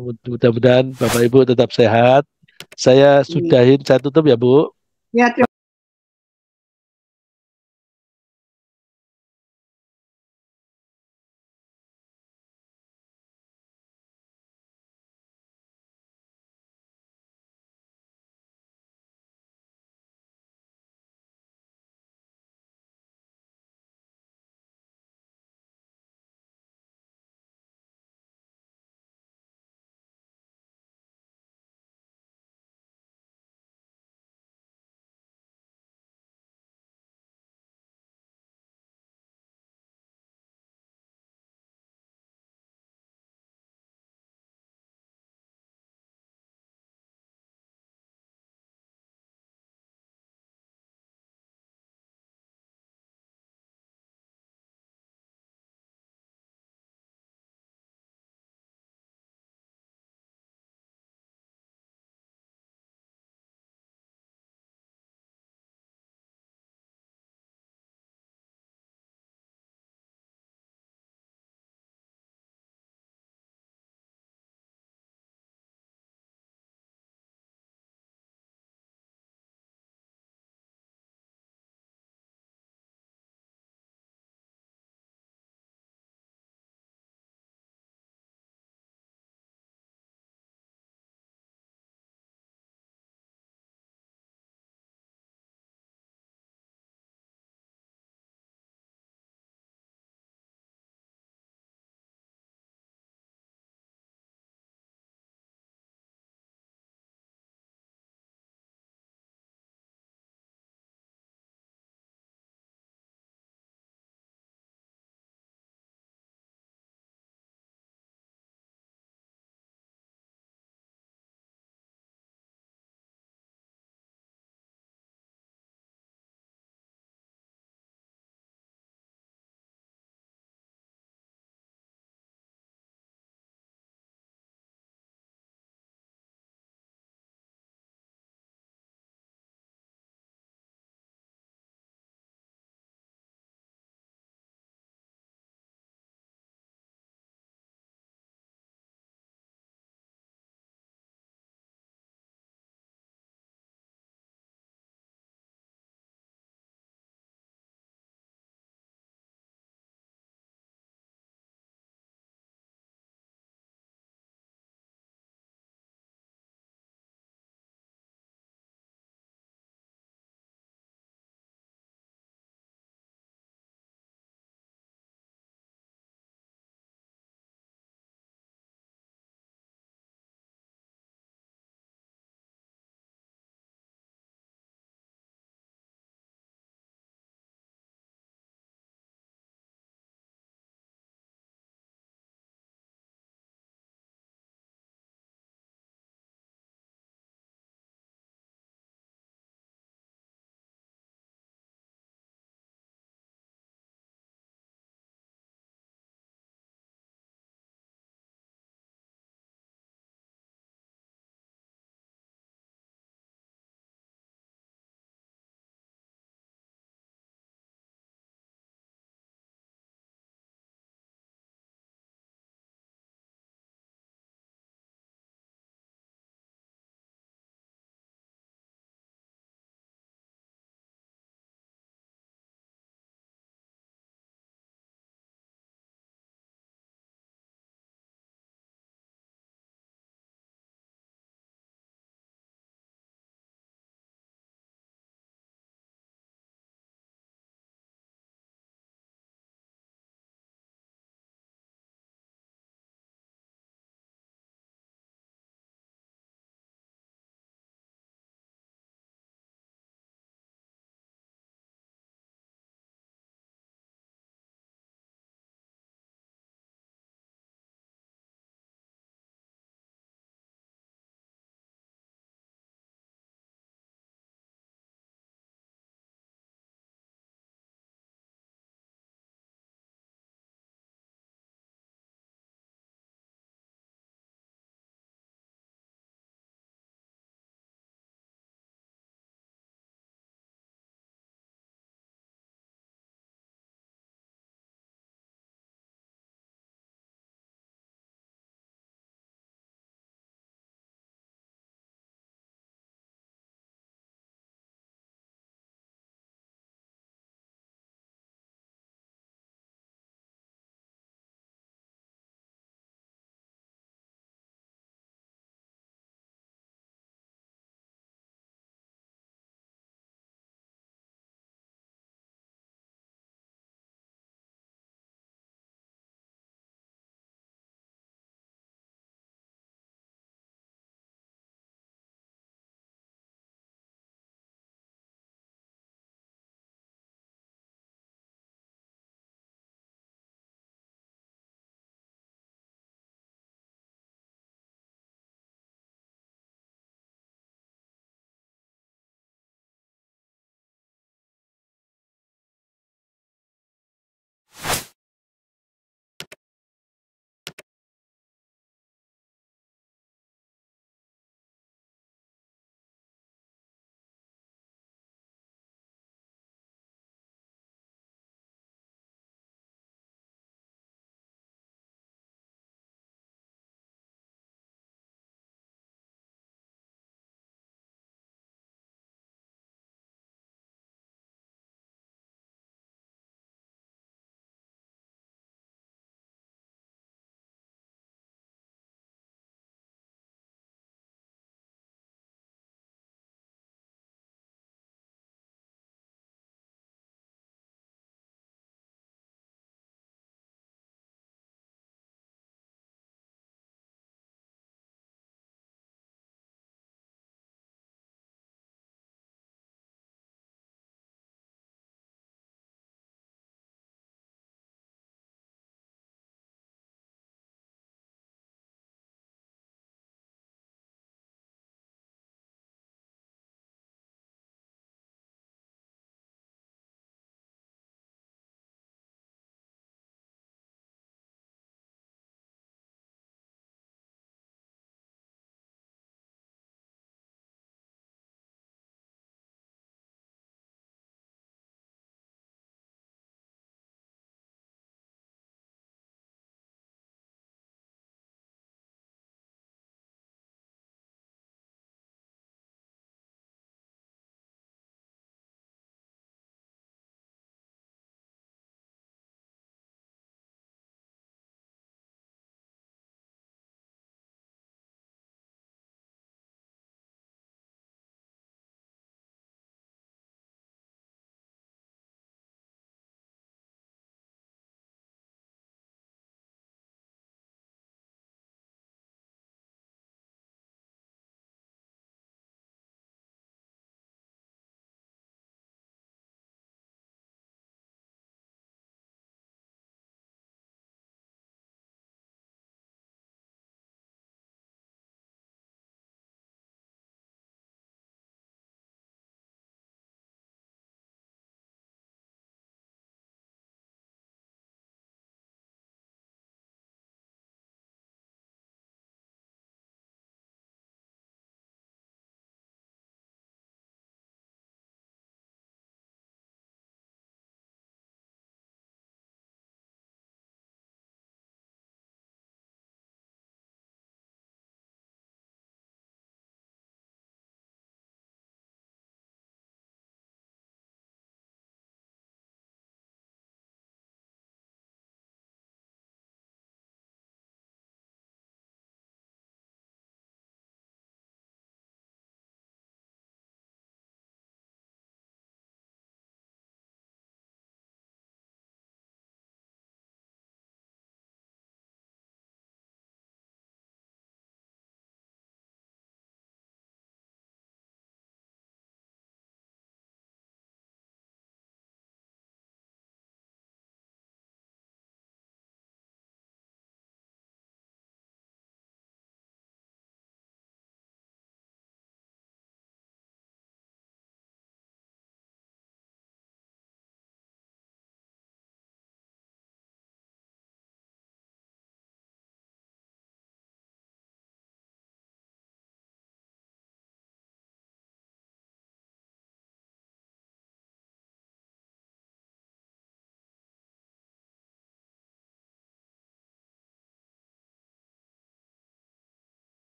Mudah-mudahan Bapak Ibu tetap sehat. Saya sudahin, saya tutup ya Bu. Ya,